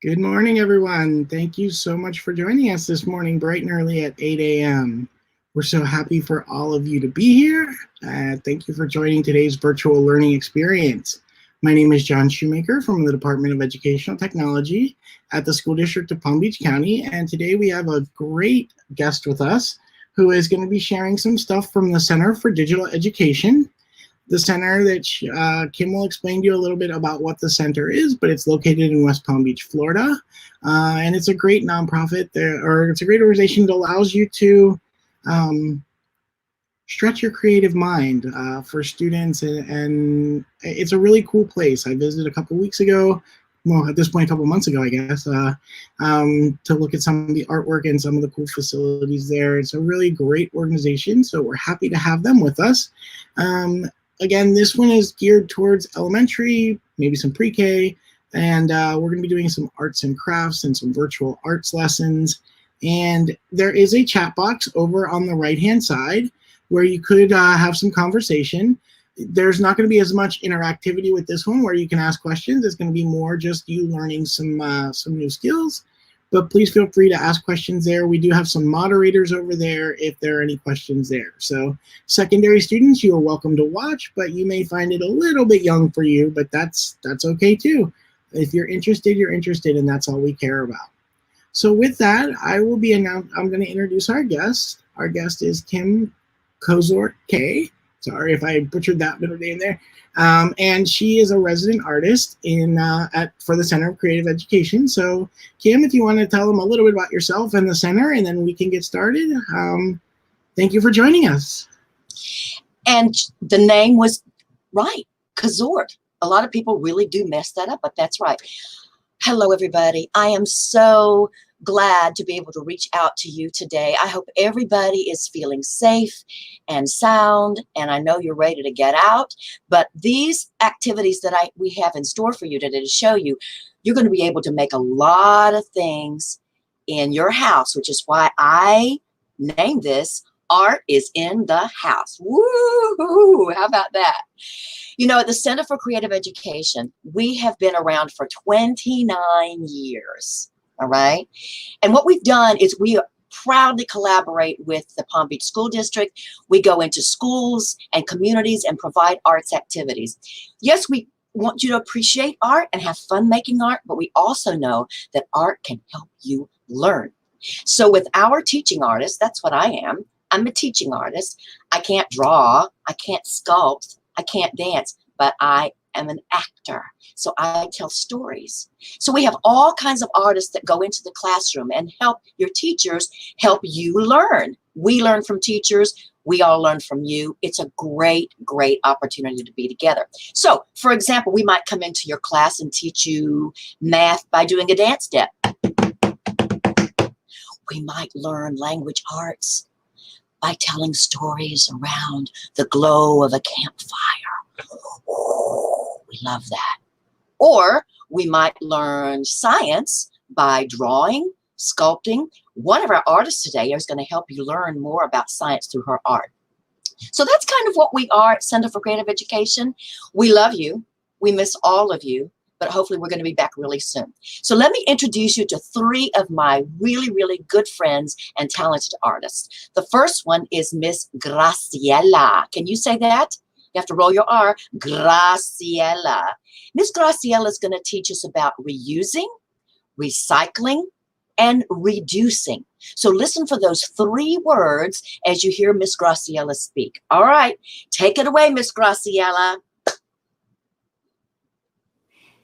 Good morning, everyone. Thank you so much for joining us this morning, bright and early at 8 a.m. We're so happy for all of you to be here. Thank you for joining today's virtual learning experience. My name is John Shoemaker from the Department of Educational Technology at the School District of Palm Beach County, and today we have a great guest with us who is going to be sharing some stuff from the Center for Digital Education. The center that Kim will explain to you a little bit about what the center is, but it's located in West Palm Beach, Florida. And it's a great nonprofit there, or it's a great organization that allows you to stretch your creative mind for students. And it's a really cool place. I visited a couple weeks ago, well, at this point, a couple months ago, I guess, to look at some of the artwork and some of the cool facilities there. It's a really great organization, so we're happy to have them with us. Again, this one is geared towards elementary, maybe some pre-K, and we're going to be doing some arts and crafts and some virtual arts lessons. And there is a chat box over on the right-hand side where you could have some conversation. There's not going to be as much interactivity with this one where you can ask questions. It's going to be more just you learning some new skills. But please feel free to ask questions there. We do have some moderators over there if there are any questions there. So secondary students, you are welcome to watch, but you may find it a little bit young for you, but that's okay too. If you're interested, and that's all we care about. So with that, I'm going to introduce our guest. Our guest is Kim Kozort K. Sorry if I butchered that middle name there. And she is a resident artist for the Center of Creative Education. So Kim, if you want to tell them a little bit about yourself and the center, and then we can get started. Thank you for joining us. And the name was right, Kozort. A lot of people really do mess that up, but that's right. Hello, everybody. I am so glad to be able to reach out to you today. I hope everybody is feeling safe and sound, and I know you're ready to get out. But these activities that we have in store for you today to show you, you're going to be able to make a lot of things in your house, which is why I named this Art is in the House. Woo! How about that? You know, at the Center for Creative Education, we have been around for 29 years. All right. And what we've done is we proudly collaborate with the Palm Beach School District. We go into schools and communities and provide arts activities. Yes, we want you to appreciate art and have fun making art, but we also know that art can help you learn. So with our teaching artists, that's what I am. I'm a teaching artist. I can't draw, I can't sculpt, I can't dance, but I am an actor. So I tell stories. So we have all kinds of artists that go into the classroom and help your teachers help you learn. We learn from teachers. We all learn from you. It's a great, great opportunity to be together. So, for example, we might come into your class and teach you math by doing a dance step. We might learn language arts by telling stories around the glow of a campfire. Oh, we love that. Or we might learn science by drawing, sculpting. One of our artists today is going to help you learn more about science through her art. So that's kind of what we are at Center for Creative Education. We love you. We miss all of you, but hopefully we're going to be back really soon. So let me introduce you to three of my really, really good friends and talented artists. The first one is Miss Graciela. Can you say that? You have to roll your R. Graciela. Miss Graciela is going to teach us about reusing, recycling, and reducing. So listen for those three words as you hear Miss Graciela speak. All right, take it away, Miss Graciela.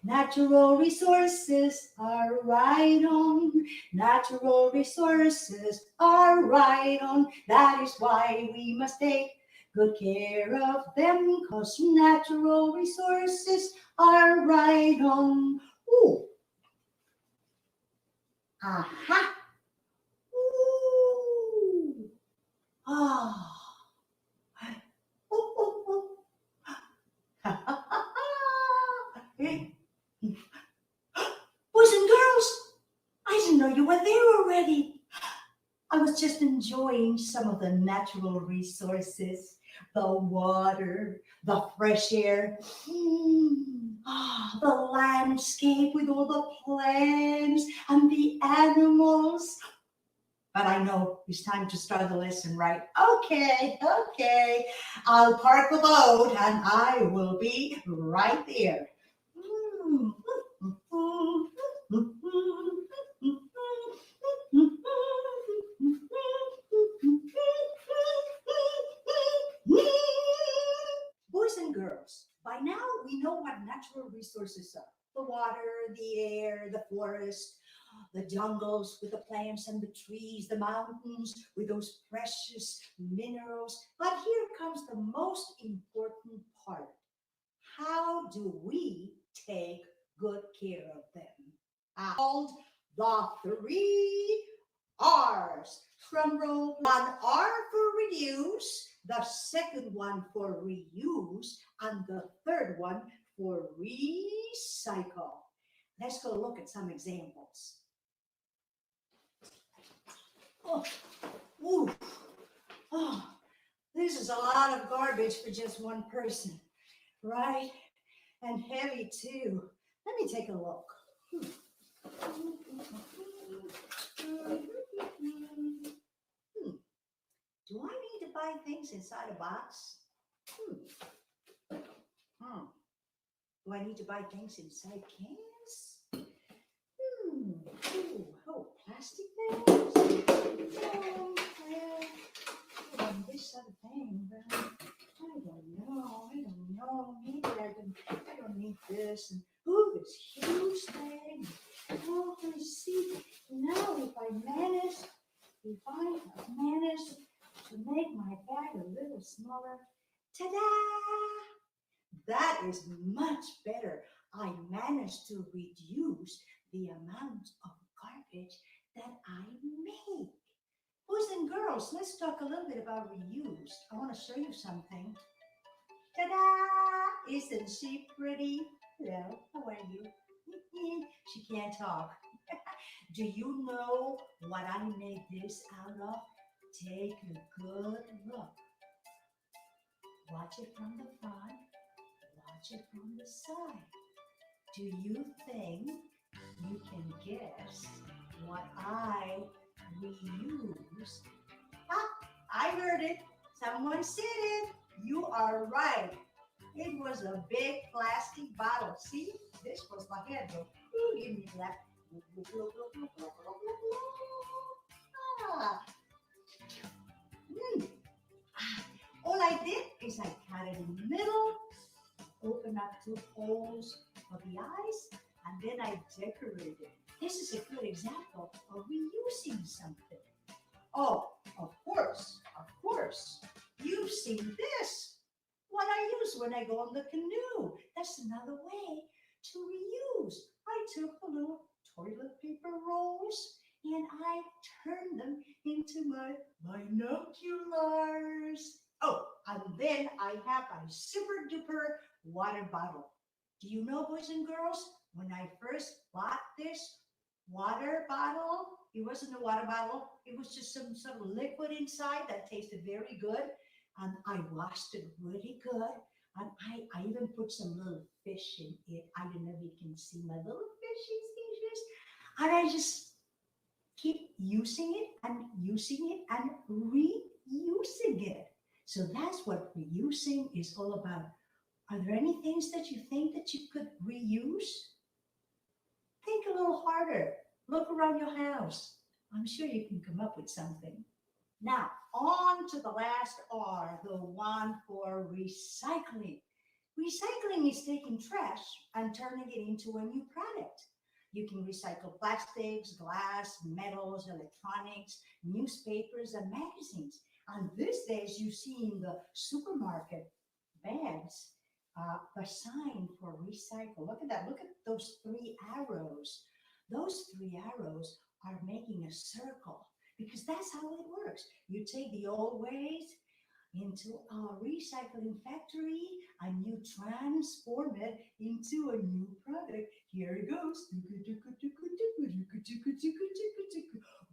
Natural resources are right on. Natural resources are right on. That is why we must take good care of them, because natural resources are right on. Ooh. Aha. Ooh. Ah. Ooh, ooh, ooh. Ha, ha, ha, ha. Boys and girls, I didn't know you were there already. I was just enjoying some of the natural resources. The water, the fresh air, the landscape with all the plants and the animals. But I know it's time to start the lesson, right? Okay, okay. I'll park the boat and I will be right there. Boys and girls, by now we know what natural resources are. The water, the air, the forest, the jungles with the plants and the trees, the mountains with those precious minerals. But here comes the most important part. How do we take good care of them? Called the three R's. Drum roll. One R for reduce, the second one for reuse, and the third one for recycle. Let's go look at some examples. Oh, ooh, oh, this is a lot of garbage for just one person, right? And heavy too. Let me take a look. Do I need to buy things inside a box? Do I need to buy things inside cans? Oh, plastic bags? Oh, well, on this sort of thing, but I don't know. Maybe I don't need this. And this huge thing. Oh, I see. Now, if I manage to make my bag a little smaller, ta-da! That is much better. I managed to reduce the amount of garbage that I make. Boys and girls, let's talk a little bit about reuse. I want to show you something. Ta-da! Isn't she pretty? Hello, how are you? She can't talk. Do you know what I made this out of? Take a good look. Watch it from the front. Watch it from the side. Do you think you can guess what I reuse? I heard it. Someone said it. You are right. It was a big plastic bottle. See, this was the handle. Ooh, give me that. Ah. All I did is I cut it in the middle, open up 2 holes for the eyes, and then I decorated it. This is a good example of reusing something. Oh, of course. You've seen this. What I use when I go on the canoe. That's another way to reuse. I took the little toilet paper rolls and I turned them into my binoculars. Oh, and then I have a super duper water bottle. Do you know, boys and girls, when I first bought this water bottle, it wasn't a water bottle, it was just some sort of liquid inside that tasted very good. And I washed it really good. And I even put some little fish in it. I don't know if you can see my little fishes. And I just keep using it and reusing it. So that's what reusing is all about. Are there any things that you think that you could reuse? Think a little harder. Look around your house. I'm sure you can come up with something. Now, on to the last R, the one for recycling. Recycling is taking trash and turning it into a new product. You can recycle plastics, glass, metals, electronics, newspapers, and magazines. And these days, you see in the supermarket bags a sign for recycle. Look at that. Look at those 3 arrows. Those 3 arrows are making a circle because that's how it works. You take the old waste into a recycling factory and you transform it into a new product. Here it goes.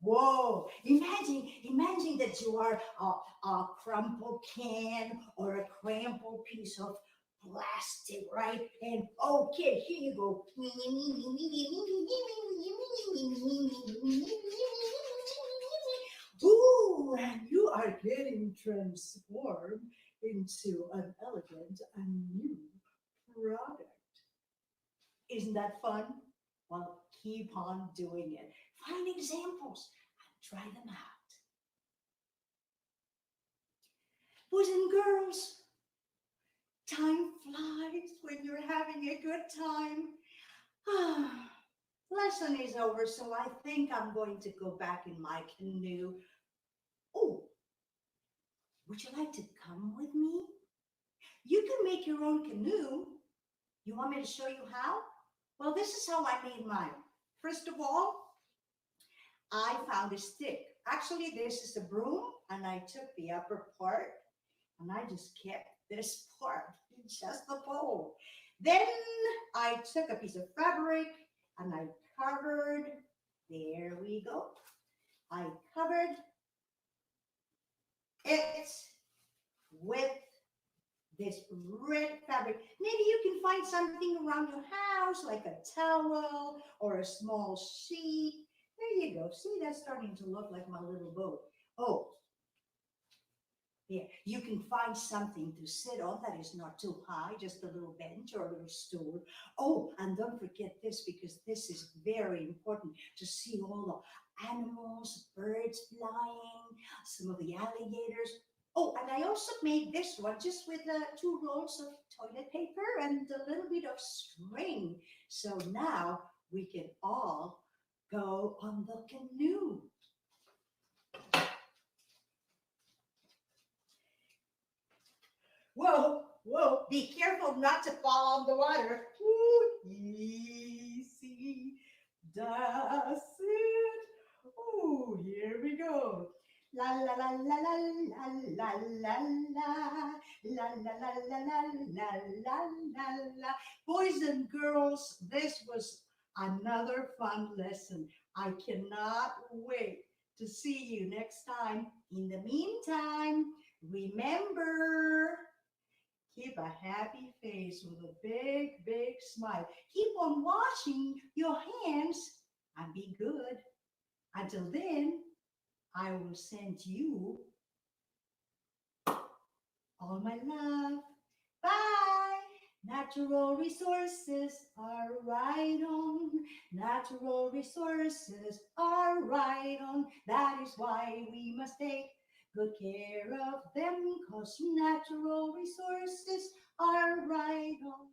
Whoa! Imagine that you are a crumpled can or a crumpled piece of plastic, right? And okay, here you go. Ooh, and you are getting transformed into an elegant and new product. Isn't that fun? Well, keep on doing it. Find examples and try them out. Boys and girls, time flies when you're having a good time. Lesson is over, so I think I'm going to go back in my canoe. Oh, would you like to come with me? You can make your own canoe. You want me to show you how? Well, this is how I made mine. First of all, I found a stick. Actually, this is a broom, and I took the upper part, and I just kept this part, just the pole. Then I took a piece of fabric, and I covered, there we go. I covered it with this red fabric. Maybe you can find something around your house, like a towel or a small sheet. There you go. See, that's starting to look like my little boat. Oh, yeah, you can find something to sit on that is not too high, just a little bench or a little stool. Oh, and don't forget this, because this is very important to see all the animals, birds flying, some of the alligators. Oh, and I also made this one just with 2 rolls of toilet paper and a little bit of string. So now we can all go on the canoe. Whoa, whoa, be careful not to fall on the water. Ooh, easy does it. Ooh, here we go. La la la la la la la la la la la la la la la la la. Boys and girls, this was another fun lesson. I cannot wait to see you next time. In the meantime, remember, keep a happy face with a big, big smile. Keep on washing your hands and be good. Until then, I will send you all my love. Bye. Natural resources are right on. Natural resources are right on. That is why we must take good care of them, 'cause natural resources are right on.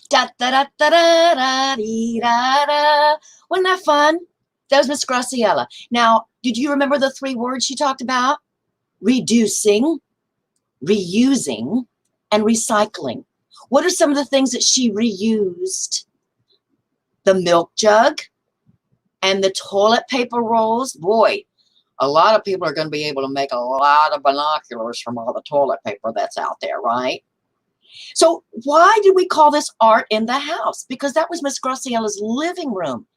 Da da da da da da dee, da da. Wasn't that fun? That was Miss Graciela. Now, did you remember the 3 words she talked about? Reducing, reusing, and recycling. What are some of the things that she reused? The milk jug and the toilet paper rolls. Boy, a lot of people are going to be able to make a lot of binoculars from all the toilet paper that's out there, right? So why did we call this art in the house? Because that was Miss Graciela's living room.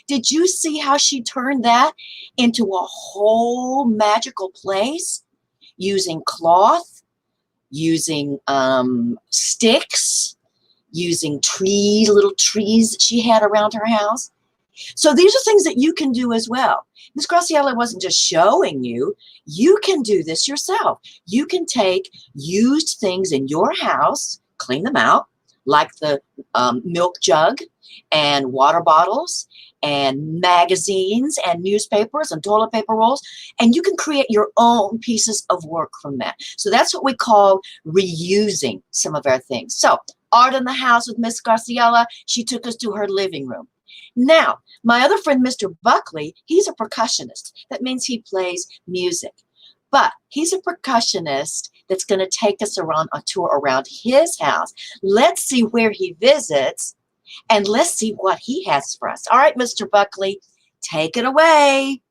Did you see how she turned that into a whole magical place using cloth, using sticks, using trees, little trees that she had around her house? So these are things that you can do as well. Miss Graciela wasn't just showing you. You can do this yourself. You can take used things in your house, clean them out, like the milk jug and water bottles and magazines and newspapers and toilet paper rolls, and you can create your own pieces of work from that. So that's what we call reusing some of our things. So art in the house with Miss Graciela. She took us to her living room. Now, my other friend, Mr. Buckley, he's a percussionist. That means he plays music. But he's a percussionist that's going to take us around a tour around his house. Let's see where he visits, and let's see what he has for us. All right, Mr. Buckley, take it away.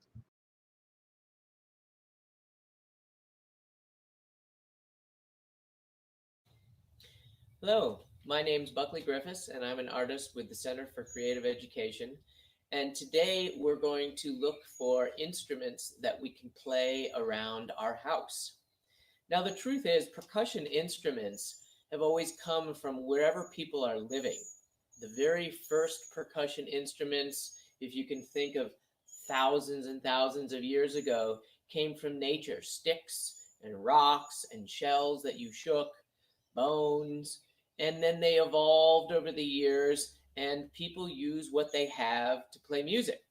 Hello, my name's Buckley Griffiths, and I'm an artist with the Center for Creative Education. And today we're going to look for instruments that we can play around our house. Now, the truth is, percussion instruments have always come from wherever people are living. The very first percussion instruments, if you can think of thousands and thousands of years ago, came from nature. Sticks and rocks and shells that you shook, bones, and then they evolved over the years, and people use what they have to play music.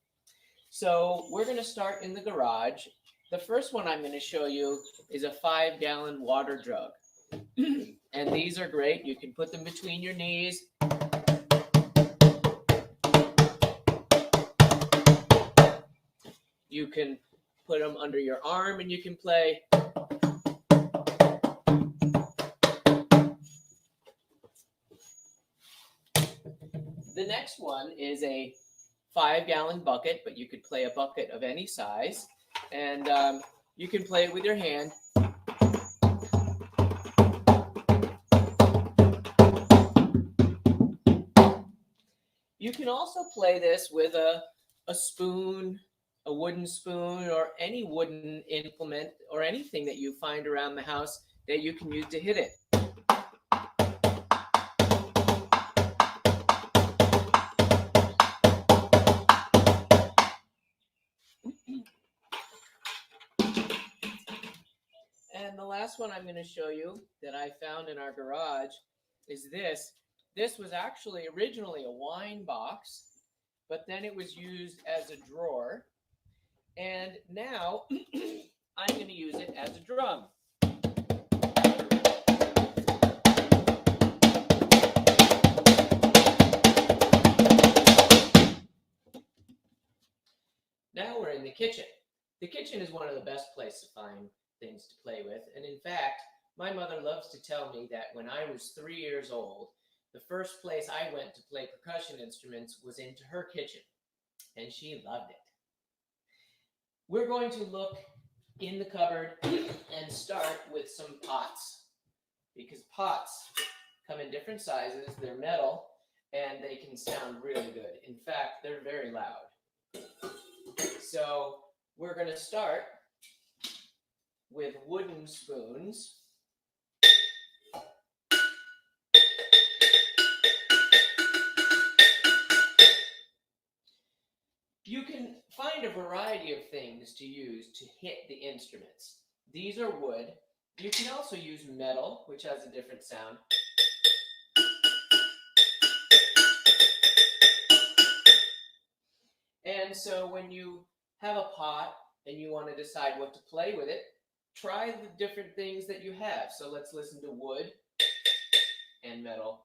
So we're going to start in the garage. The first one I'm going to show you is a 5-gallon water jug. And these are great. You can put them between your knees. You can put them under your arm and you can play. The next one is a 5-gallon bucket, but you could play a bucket of any size. And you can play it with your hand. You can also play this with a spoon, a wooden spoon, or any wooden implement or anything that you find around the house that you can use to hit it. And the last one I'm going to show you that I found in our garage is this. This was actually originally a wine box, but then it was used as a drawer. And now I'm going to use it as a drum. Now we're in the kitchen. The kitchen is one of the best places to find things to play with. And in fact, my mother loves to tell me that when I was 3 years old, the first place I went to play percussion instruments was into her kitchen. And she loved it. We're going to look in the cupboard and start with some pots, because pots come in different sizes. They're metal and they can sound really good. In fact, they're very loud. So we're going to start with wooden spoons. You can find a variety of things to use to hit the instruments. These are wood. You can also use metal, which has a different sound. And so when you have a pot and you want to decide what to play with it, try the different things that you have. So let's listen to wood and metal.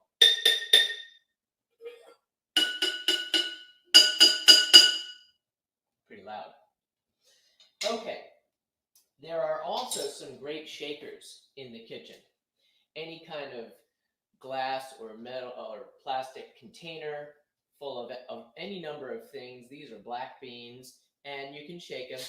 Pretty loud. Okay, there are also some great shakers in the kitchen. Any kind of glass or metal or plastic container full of any number of things. These are black beans, and you can shake them.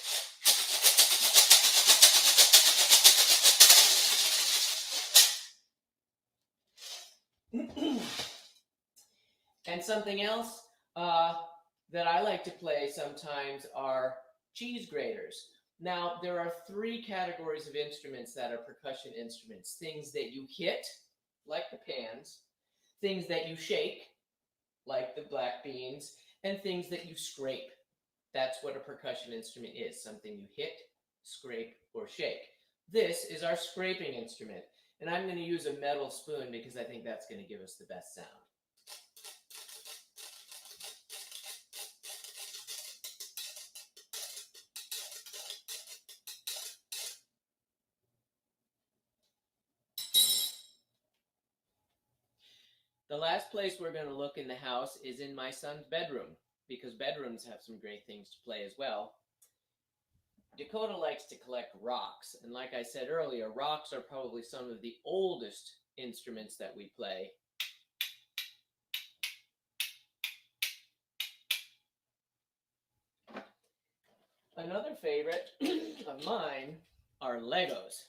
And something else that I like to play sometimes are cheese graters. Now, there are 3 categories of instruments that are percussion instruments. Things that you hit, like the pans, things that you shake, like the black beans, and things that you scrape. That's what a percussion instrument is, something you hit, scrape, or shake. This is our scraping instrument, and I'm going to use a metal spoon because I think that's going to give us the best sound. The last place we're going to look in the house is in my son's bedroom, because bedrooms have some great things to play as well. Dakota likes to collect rocks, and like I said earlier, rocks are probably some of the oldest instruments that we play. Another favorite of mine are Legos.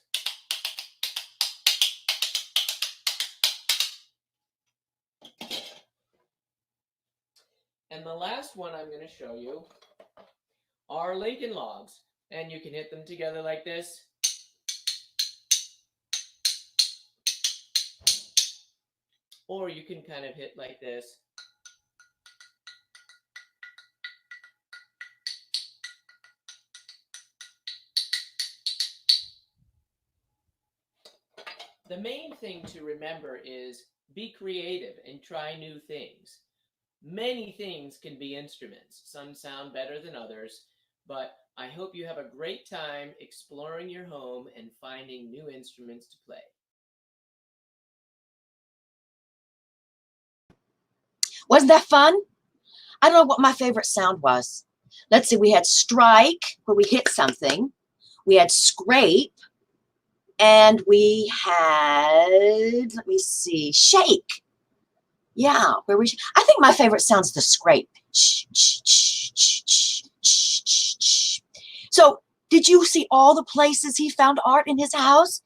And the last one I'm going to show you are Lincoln logs. And you can hit them together like this. Or you can kind of hit like this. The main thing to remember is be creative and try new things. Many things can be instruments. Some sound better than others, but I hope you have a great time exploring your home and finding new instruments to play. Wasn't that fun? I don't know what my favorite sound was. Let's see, we had strike, where we hit something. We had scrape, and we had, let me see, shake. Yeah, I think my favorite sound's the scrape. So, did you see all the places he found art in his house?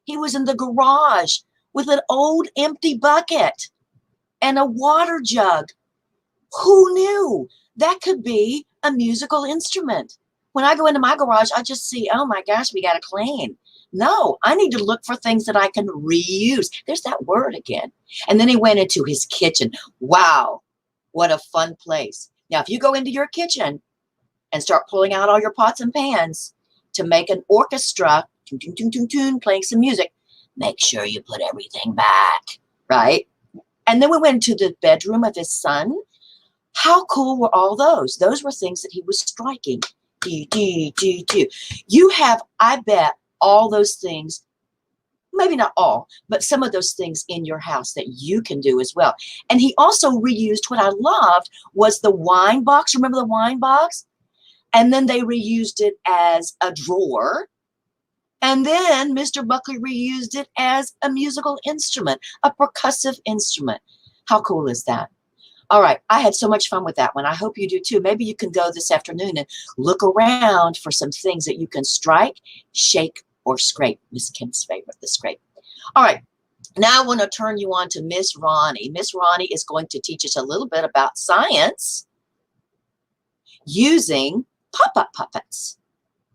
He was in the garage with an old empty bucket and a water jug. Who knew that could be a musical instrument? When I go into my garage, I just see, oh my gosh, we got to clean. No, I need to look for things that I can reuse. There's that word again. And then he went into his kitchen. Wow, what a fun place. Now, if you go into your kitchen and start pulling out all your pots and pans to make an orchestra, tune, tune, tune, tune, tune, playing some music, make sure you put everything back, right? And then we went to the bedroom of his son. How cool were all those? Those were things that he was striking. You have, I bet, all those things, maybe not all, but some of those things in your house that you can do as well. And he also reused, what I loved was the wine box. Remember the wine box? And then they reused it as a drawer. And then Mr. Buckley reused it as a musical instrument, a percussive instrument. How cool is that? All right, I had so much fun with that one. I hope you do too. Maybe you can go this afternoon and look around for some things that you can strike, shake, or scrape. Miss Kim's favorite, the scrape. All right, now I want to turn you on to Miss Ronnie. Miss Ronnie is going to teach us a little bit about science using pop-up puppets.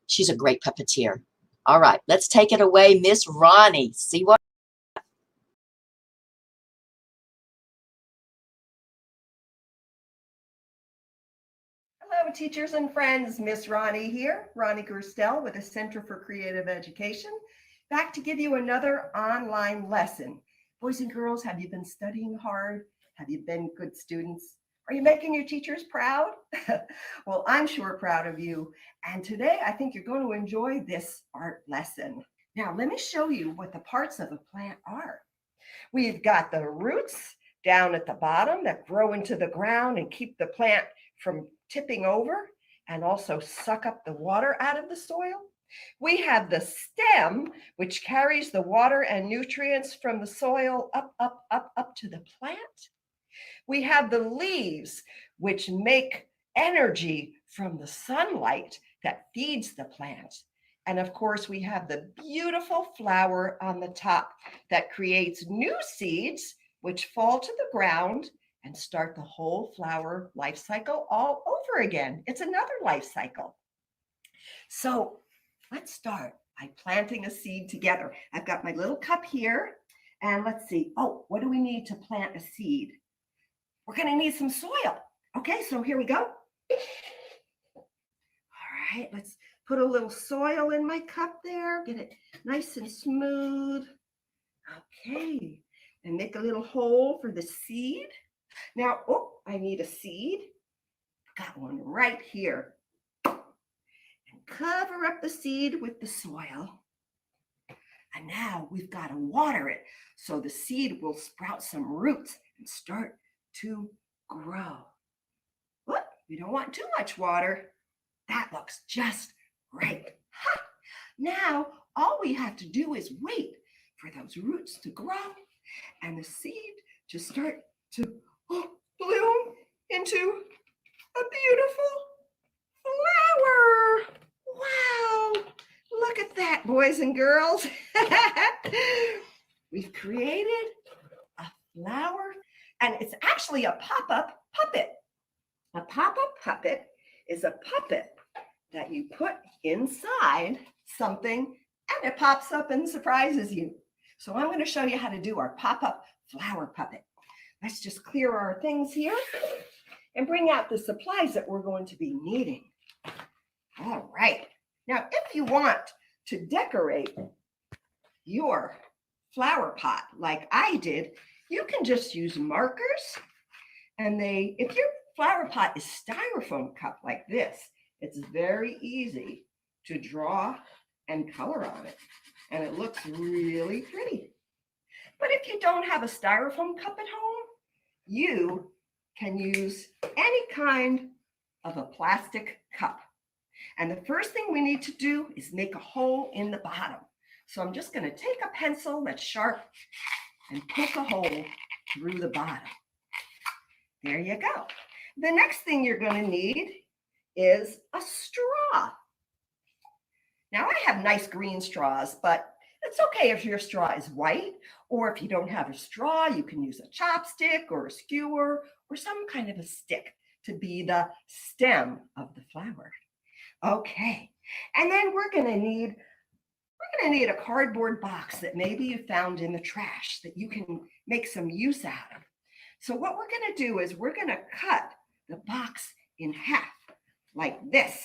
She's a great puppeteer. All right, let's take it away, Miss Ronnie. See what? Hello, teachers and friends. Miss Ronnie here, Ronnie Gerstel with the Center for Creative Education, back to give you another online lesson. Boys and girls, have you been studying hard? Have you been good students? Are you making your teachers proud? Well, I'm sure proud of you. And today, I think you're going to enjoy this art lesson. Now, let me show you what the parts of a plant are. We've got the roots down at the bottom that grow into the ground and keep the plant from tipping over and also suck up the water out of the soil. We have the stem, which carries the water and nutrients from the soil up to the plant. We have the leaves, which make energy from the sunlight that feeds the plant. And of course, we have the beautiful flower on the top that creates new seeds, which fall to the ground and start the whole flower life cycle all over again. It's another life cycle. So let's start by planting a seed together. I've got my little cup here, and let's see. Oh, what do we need to plant a seed? We're going to need some soil. Okay, so here we go. All right, let's put a little soil in my cup there. Get it nice and smooth. Okay, and make a little hole for the seed. Now, oh, I need a seed. Got one right here. And cover up the seed with the soil. And now we've got to water it so the seed will sprout some roots and start to grow. Whoop, we don't want too much water. That looks just right. Ha! Now, all we have to do is wait for those roots to grow and the seed to start to bloom into a beautiful flower. Wow, look at that, boys and girls. We've created a flower, and it's actually a pop-up puppet. A pop-up puppet is a puppet that you put inside something and it pops up and surprises you. So I'm going to show you how to do our pop-up flower puppet. Let's just clear our things here and bring out the supplies that we're going to be needing. All right. Now, if you want to decorate your flower pot like I did, you can just use markers. And if your flower pot is styrofoam cup like this, it's very easy to draw and color on it. And it looks really pretty. But if you don't have a styrofoam cup at home, you can use any kind of a plastic cup. And the first thing we need to do is make a hole in the bottom. So I'm just going to take a pencil that's sharp and poke a hole through the bottom. There you go. The next thing you're going to need is a straw. Now I have nice green straws, but it's okay if your straw is white, or if you don't have a straw, you can use a chopstick or a skewer or some kind of a stick to be the stem of the flower. Okay, and then we're going to need a cardboard box that maybe you found in the trash that you can make some use out of. So what we're going to do is we're going to cut the box in half like this,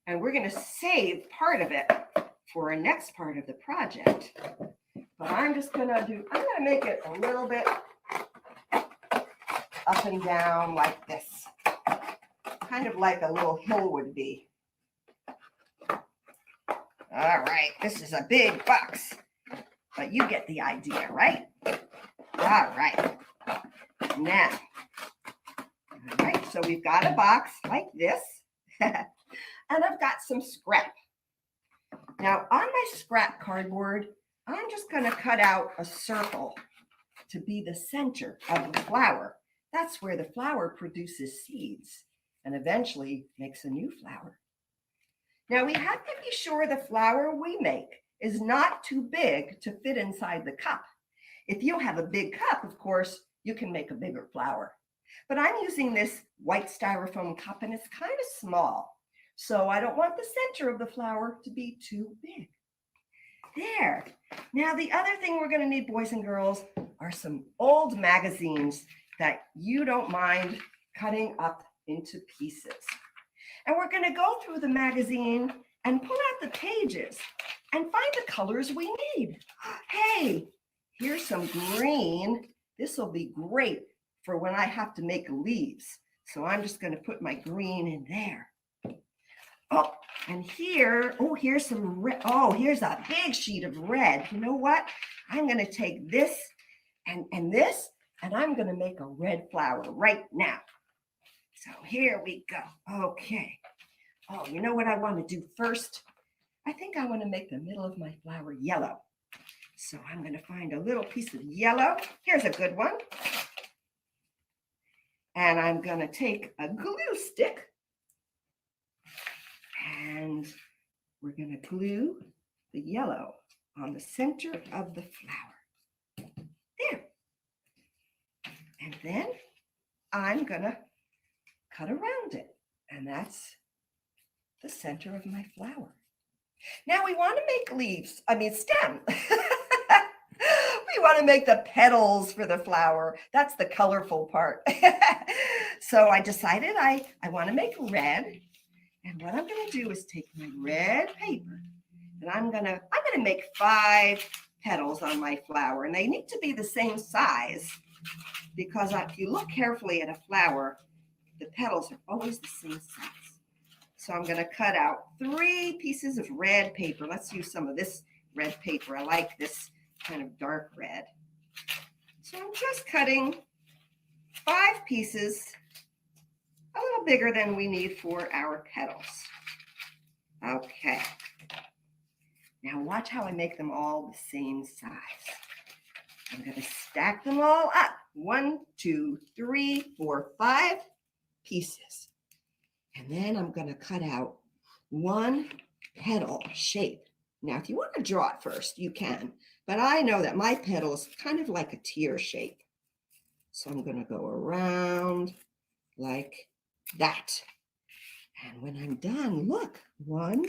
and we're going to save part of it for our next part of the project. But I'm going to make it a little bit up and down like this, kind of like a little hill would be. All right, this is a big box, but you get the idea, right? All right, now, all right, so we've got a box like this, and I've got some scrap. Now, on my scrap cardboard, I'm just going to cut out a circle to be the center of the flower. That's where the flower produces seeds and eventually makes a new flower. Now, we have to be sure the flower we make is not too big to fit inside the cup. If you have a big cup, of course, you can make a bigger flower. But I'm using this white styrofoam cup, and it's kind of small. So I don't want the center of the flower to be too big. There. Now, the other thing we're going to need, boys and girls, are some old magazines that you don't mind cutting up into pieces. And we're going to go through the magazine and pull out the pages and find the colors we need. Hey, here's some green. This will be great for when I have to make leaves. So I'm just going to put my green in there. Oh, and here's some red. Oh, here's a big sheet of red. You know what? I'm going to take this and this, and I'm going to make a red flower right now. So here we go. Okay. Oh, you know what I want to do first? I think I want to make the middle of my flower yellow. So I'm going to find a little piece of yellow. Here's a good one. And I'm going to take a glue stick. And we're going to glue the yellow on the center of the flower. There. And then I'm going to cut around it. And that's the center of my flower. Now we want to make stem. We want to make the petals for the flower. That's the colorful part. So I decided I want to make red. And what I'm going to do is take my red paper, and I'm going to make 5 petals on my flower, and they need to be the same size, because if you look carefully at a flower, the petals are always the same size. So I'm going to cut out 3 pieces of red paper. Let's use some of this red paper. I like this kind of dark red. So I'm just cutting 5 pieces, a little bigger than we need for our petals. Okay. Now watch how I make them all the same size. I'm going to stack them all up. 1, 2, 3, 4, 5 pieces. And then I'm going to cut out 1 petal shape. Now, if you want to draw it first, you can. But I know that my petal is kind of like a tear shape. So I'm going to go around like that. And when I'm done, look, 1,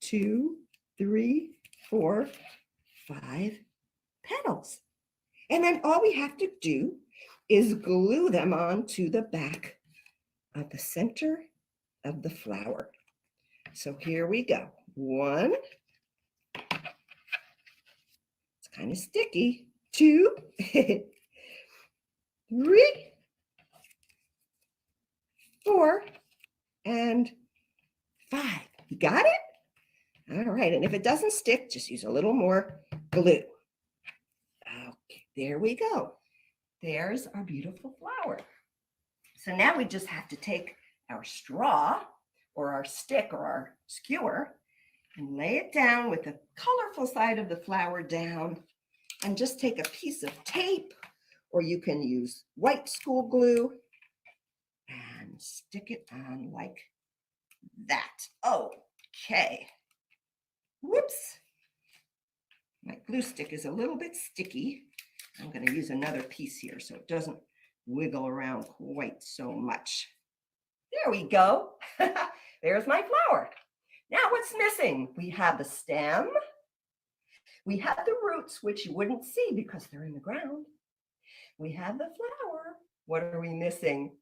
2, 3, 4, 5 petals. And then all we have to do is glue them onto the back of the center of the flower. So here we go. 1, it's kind of sticky. 2, 3, 4, and 5. You got it? All right, and if it doesn't stick, just use a little more glue. Okay, there we go. There's our beautiful flower. So now we just have to take our straw or our stick or our skewer and lay it down with the colorful side of the flower down, and just take a piece of tape, or you can use white school glue, and stick it on like that. Okay. Whoops. My glue stick is a little bit sticky. I'm going to use another piece here so it doesn't wiggle around quite so much. There we go. There's my flower. Now what's missing? We have the stem. We have the roots, which you wouldn't see because they're in the ground. We have the flower. What are we missing?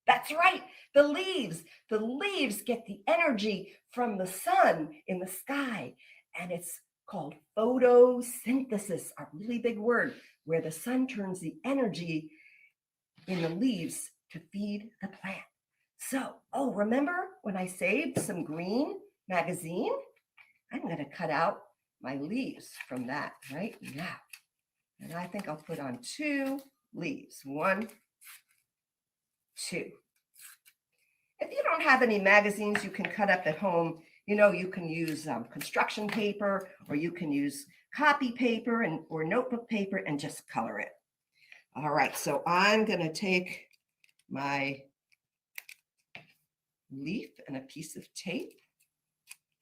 That's right, the leaves. The leaves get the energy from the sun in the sky, and it's called photosynthesis, a really big word, where the sun turns the energy in the leaves to feed the plant. So, remember when I saved some green magazine? I'm going to cut out my leaves from that right now. And I think I'll put on 2 leaves. 1, 2. If you don't have any magazines you can cut up at home, you can use construction paper, or you can use copy paper or notebook paper and just color it. All right, so I'm going to take my leaf and a piece of tape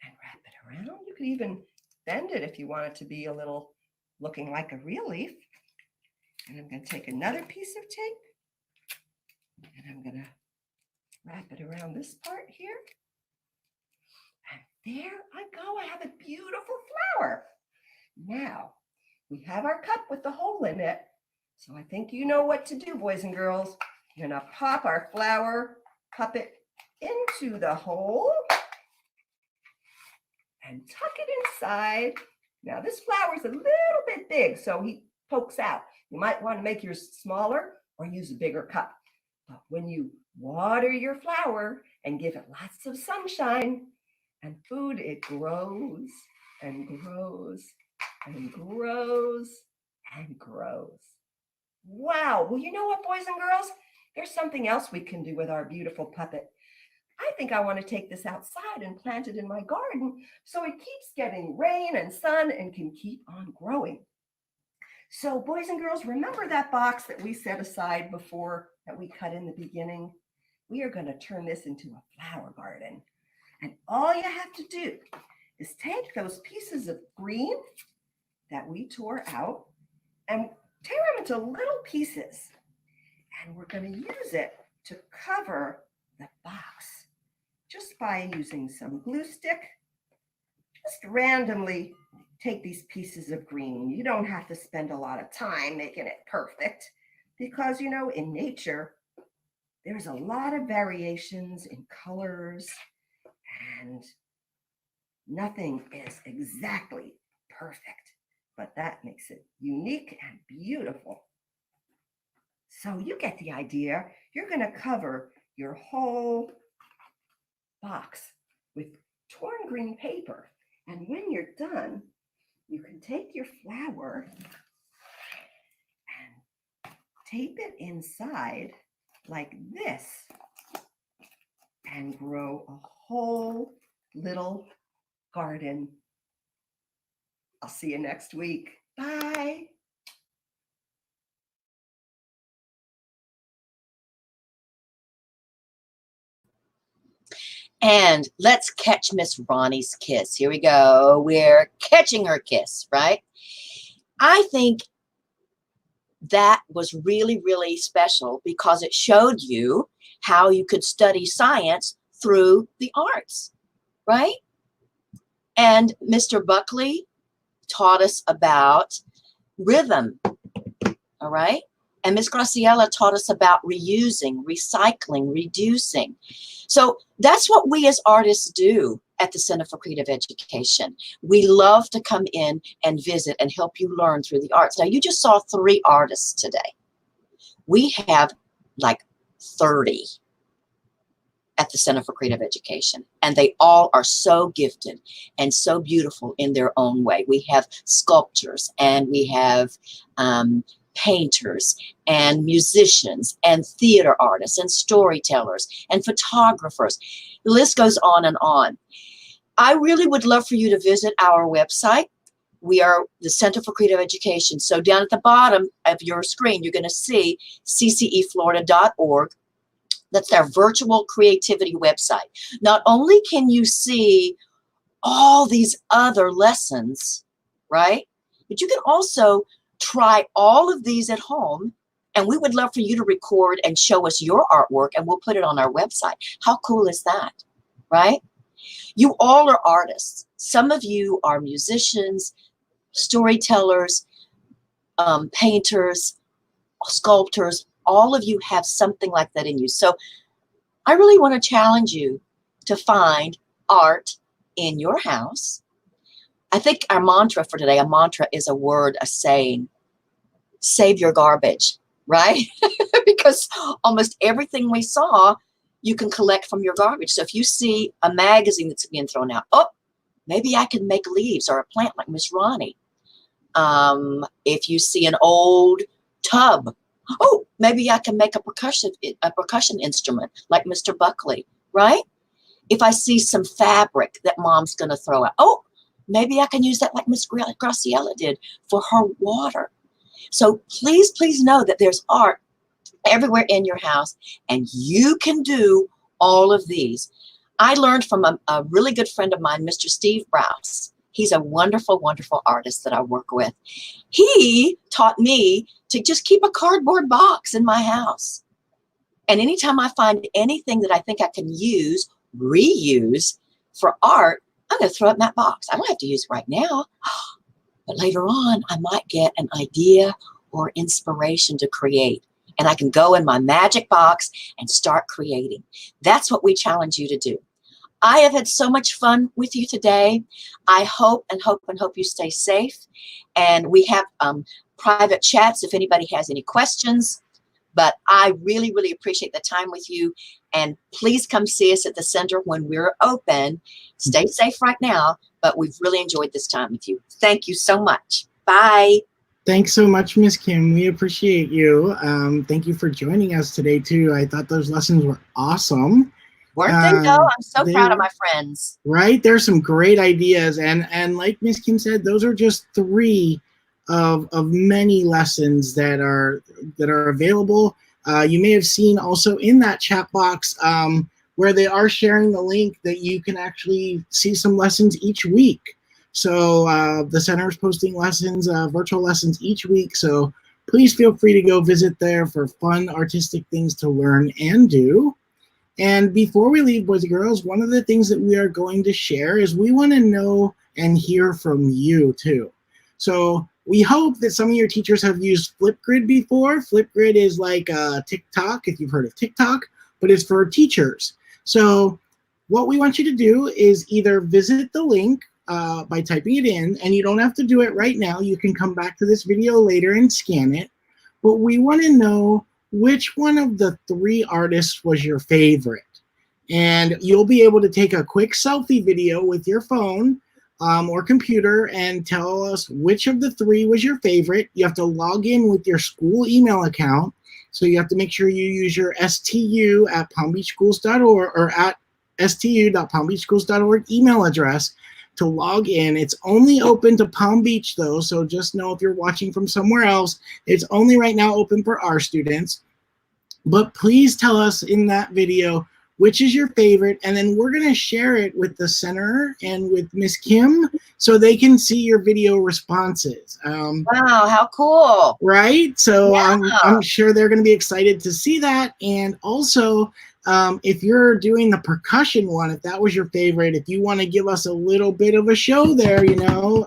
and wrap it around. You could even bend it if you want it to be a little looking like a real leaf. And I'm going to take another piece of tape, and I'm going to wrap it around this part here. And there I go. I have a beautiful flower. Now, we have our cup with the hole in it. So I think you know what to do, boys and girls. You're going to pop our flower puppet into the hole and tuck it inside. Now, this flower is a little bit big, so he pokes out. You might want to make yours smaller or use a bigger cup. But when you water your flower and give it lots of sunshine and food, it grows and grows and grows and grows. Wow. Well, you know what, boys and girls? There's something else we can do with our beautiful puppet. I think I want to take this outside and plant it in my garden so it keeps getting rain and sun and can keep on growing. So, boys and girls, remember that box that we set aside before that we cut in the beginning? We are going to turn this into a flower garden. And all you have to do is take those pieces of green that we tore out and tear them into little pieces. And we're going to use it to cover the box just by using some glue stick. Just randomly take these pieces of green. You don't have to spend a lot of time making it perfect because, in nature, there's a lot of variations in colors and nothing is exactly perfect, but that makes it unique and beautiful. So you get the idea. You're going to cover your whole box with torn green paper. And when you're done, you can take your flower and tape it inside like this and grow a whole little garden. I'll see you next week. Bye. And let's catch Miss Ronnie's kiss. Here we go. We're catching her kiss, right? I think that was really, really special because it showed you how you could study science through the arts, right? And Mr. Buckley taught us about rhythm, all right? And Miss Graciela taught us about reusing, recycling, reducing. So that's what we as artists do at the Center for Creative Education. We love to come in and visit and help you learn through the arts. Now, you just saw 3 artists today. We have like 30 at the Center for Creative Education, and they all are so gifted and so beautiful in their own way. We have sculptors, and we have painters and musicians and theater artists and storytellers and photographers. The list goes on and on. I really would love for you to visit our website. We are the Center for Creative Education. So down at the bottom of your screen, you're going to see cceflorida.org. That's our virtual creativity website. Not only can you see all these other lessons, right? But you can also try all of these at home, and we would love for you to record and show us your artwork, and we'll put it on our website. How cool is that, right? You all are artists. Some of you are musicians, storytellers, painters, sculptors. All of you have something like that in you. So I really want to challenge you to find art in your house. I think our mantra for today, a mantra is a word, a saying, save your garbage, right? Because almost everything we saw, you can collect from your garbage. So if you see a magazine that's being thrown out, oh, maybe I can make leaves or a plant like Miss Ronnie. If you see an old tub, oh, maybe I can make a percussion instrument like Mr. Buckley, right? If I see some fabric that Mom's going to throw out, oh, maybe I can use that like Miss Graciela did for her water. So please, please know that there's art everywhere in your house, and you can do all of these. I learned from a really good friend of mine, Mr. Steve Browse. He's a wonderful, wonderful artist that I work with. He taught me to just keep a cardboard box in my house. And anytime I find anything that I think I can use, reuse for art, I'm going to throw it in that box. I don't have to use it right now. But later on, I might get an idea or inspiration to create. And I can go in my magic box and start creating. That's what we challenge you to do. I have had so much fun with you today. I hope and hope and hope you stay safe. And we have private chats if anybody has any questions. But I really, really appreciate the time with you. And please come see us at the center when we're open. Stay safe right now, but we've really enjoyed this time with you. Thank you so much. Bye. Thanks so much, Miss Kim. We appreciate you. Thank you for joining us today, too. I thought those lessons were awesome. Weren't they, though? I'm so proud of my friends. Right? There's some great ideas. And like Miss Kim said, those are just 3 of many lessons that are available. You may have seen also in that chat box where they are sharing the link that you can actually see some lessons each week. So the center is posting lessons, virtual lessons each week. So please feel free to go visit there for fun, artistic things to learn and do. And before we leave, boys and girls, one of the things that we are going to share is we want to know and hear from you too. So we hope that some of your teachers have used Flipgrid before. Flipgrid is like TikTok, if you've heard of TikTok, but it's for teachers. So what we want you to do is either visit the link by typing it in, and you don't have to do it right now. You can come back to this video later and scan it. But we want to know which one of the 3 artists was your favorite. And you'll be able to take a quick selfie video with your phone or computer and tell us which of the 3 was your favorite. You have to log in with your school email account. So you have to make sure you use your STU at palmbeachschools.org or at stu.palmbeachschools.org email address to log in. It's only open to Palm Beach though, so just know if you're watching from somewhere else, it's only right now open for our students. But please tell us in that video which is your favorite, and then we're going to share it with the center and with Miss Kim so they can see your video responses. Wow, how cool. Right? So Yeah. I'm sure they're going to be excited to see that. And also, if you're doing the percussion one, if that was your favorite, if you want to give us a little bit of a show there, you know,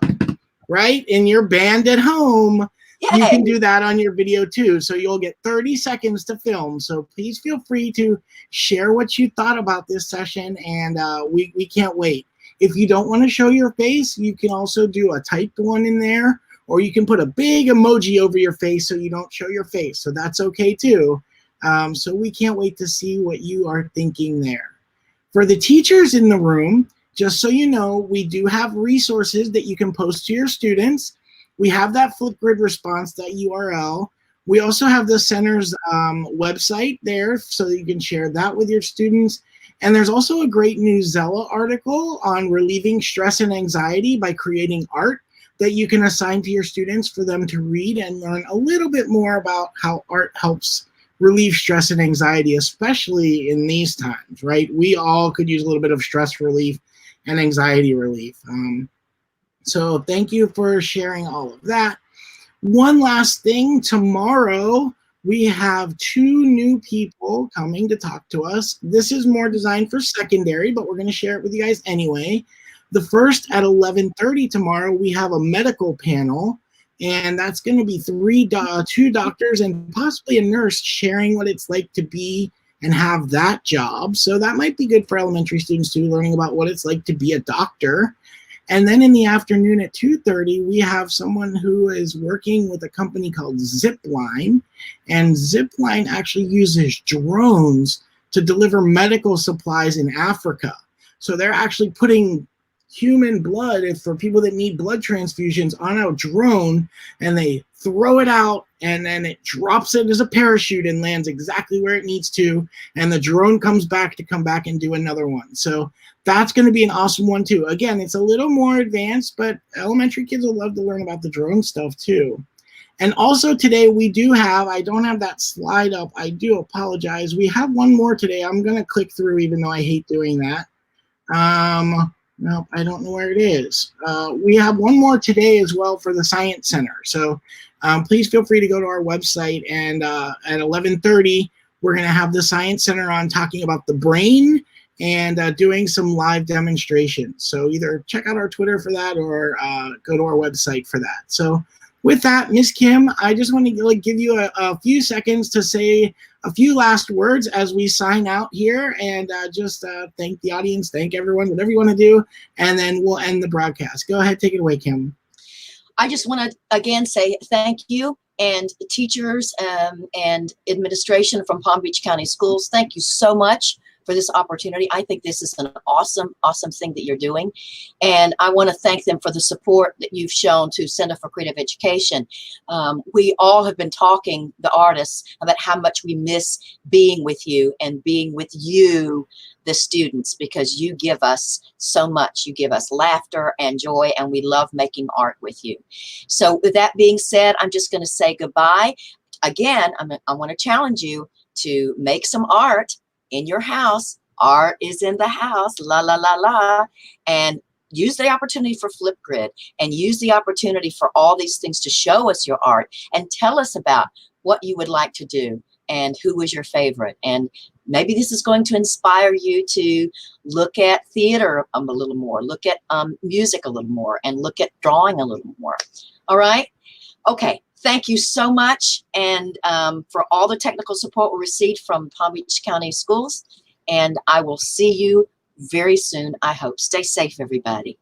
right, in your band at home, you Yay. can do that on your video too. So you'll get 30 seconds to film. So please feel free to share what you thought about this session, and we can't wait. If you don't want to show your face, you can also do a typed one in there, or you can put a big emoji over your face so you don't show your face. So that's okay too. So we can't wait to see what you are thinking there. For the teachers in the room, just so you know, we do have resources that you can post to your students. We have that Flipgrid response, that URL. We also have the center's website there so that you can share that with your students. And there's also a great Newsella article on relieving stress and anxiety by creating art that you can assign to your students for them to read and learn a little bit more about how art helps relieve stress and anxiety, especially in these times, right? We all could use a little bit of stress relief and anxiety relief. So thank you for sharing all of that. One last thing, tomorrow we have 2 new people coming to talk to us. This is more designed for secondary, but we're going to share it with you guys anyway. The first at 11:30 tomorrow, we have a medical panel, and that's going to be 2 doctors and possibly a nurse sharing what it's like to be and have that job. So that might be good for elementary students too, learning about what it's like to be a doctor. And then in the afternoon at 2:30, we have someone who is working with a company called Zipline. And Zipline actually uses drones to deliver medical supplies in Africa. So they're actually putting human blood, if for people that need blood transfusions, on a drone, and they throw it out, and then it drops it as a parachute and lands exactly where it needs to, and the drone comes back to come back and do another one. So that's going to be an awesome one too. Again, it's a little more advanced, but elementary kids will love to learn about the drone stuff too. And also today we do have, I don't have that slide up, I do apologize. We have one more today. I'm going to click through even though I hate doing that. No, I don't know where it is. We have one more today as well for the Science Center. So please feel free to go to our website, and at 11:30, we're going to have the Science Center on talking about the brain and doing some live demonstrations. So either check out our Twitter for that or go to our website for that. So with that, Miss Kim, I just want to give you a few seconds to say a few last words as we sign out here, and just thank the audience, thank everyone, whatever you want to do, and then we'll end the broadcast. Go ahead, take it away, Kim. I just want to again say thank you, and teachers and administration from Palm Beach County Schools, thank you so much for this opportunity. I think this is an awesome, awesome thing that you're doing. And I want to thank them for the support that you've shown to Center for Creative Education. We all have been talking, the artists, about how much we miss being with you and being with you, the students, because you give us so much. You give us laughter and joy, and we love making art with you. So with that being said, I'm just going to say goodbye. Again, I want to challenge you to make some art in your house. Art is in the house, la, la, la, la. And use the opportunity for Flipgrid, and use the opportunity for all these things to show us your art and tell us about what you would like to do and who is your favorite. And maybe this is going to inspire you to look at theater a little more, look at music a little more, and look at drawing a little more. All right? Okay. Thank you so much, and for all the technical support we received from Palm Beach County Schools. And I will see you very soon, I hope. Stay safe, everybody.